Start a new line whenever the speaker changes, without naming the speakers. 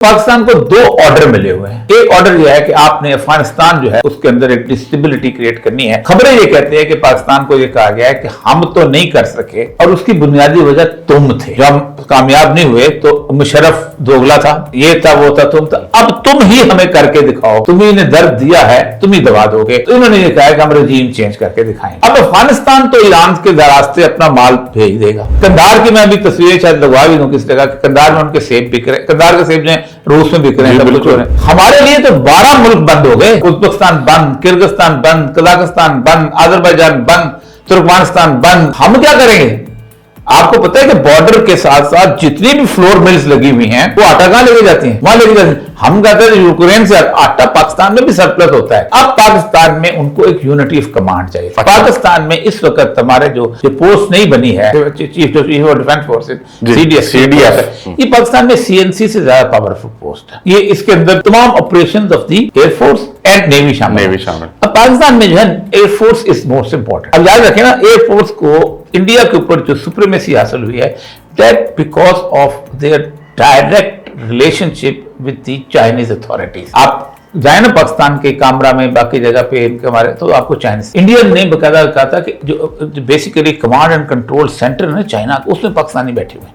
पाकिस्तान को दो ऑर्डर मिले हुए हैं। एक ऑर्डर यह है कि आपने अफगानिस्तान जो है उसके अंदर एक स्टेबिलिटी क्रिएट करनी है। खबरें ये कहते हैं कि पाकिस्तान को ये कहा गया है कि हम तो नहीं कर सके और उसकी बुनियादी वजह तुम थे। जब हम कामयाब नहीं हुए तो मुशर्रफ दोगला था, ये था, वो था, तुम था, अब तुम ही हमें करके दिखाओ, तुम ही ने दर्द दिया है, तुम ही दबा दोगे। तो इन्होंने ये कहा कि हम रजीम चेंज करके दिखाएंगे। अब अफगानिस्तान तो ईरान के रास्ते अपना माल भेज देगा। कंधार की मैं अभी तस्वीरें शायद लगवा भी दूं किस जगह, कंधार में उनके सेब बिक रहे, कंधार के सेब जो है रूस में बिक रहे हैं। हमारे लिए तो 12 मुल्क बंद हो गए, उज्बेकिस्तान बंद, किर्गिस्तान बंद, कजाकिस्तान बंद, अजरबैजान बंद, तुर्कमेनिस्तान बंद। हम क्या करेंगे? आपको पता है कि बॉर्डर के साथ साथ जितनी भी फ्लोर मिल्स लगी हुई हैं वो आटा कहां लेके जाती हैं? वहां लेके जाती हैं। हम कहते हैं यूक्रेन से आटा पाकिस्तान में भी सरप्लस होता है। अब पाकिस्तान में उनको एक यूनिटी ऑफ कमांड चाहिए। पाकिस्तान में इस वक्त हमारे जो पोस्ट नहीं बनी है, chief of defence forces CDS, ये पाकिस्तान में सीएनसी से ज्यादा पावरफुल पोस्ट है। ये इसके अंदर तमाम operation of the air force and navy शामिल। अब पाकिस्तान में जो है एयरफोर्स इज मोस्ट इंपॉर्टेंट। अब याद रखें ना, एयरफोर्स को इंडिया के ऊपर जो सुप्रीमेसी हासिल हुई है, that because of their direct relationship with the Chinese authorities. आप जाए ना पाकिस्तान के कामरा में, बाकी जगह पे हमारे, तो आपको चाइनीज, इंडियन ने बकायदा कहा था कि जो basically command and control centre है चाइना, उसमें पाकिस्तानी बैठे हुए हैं।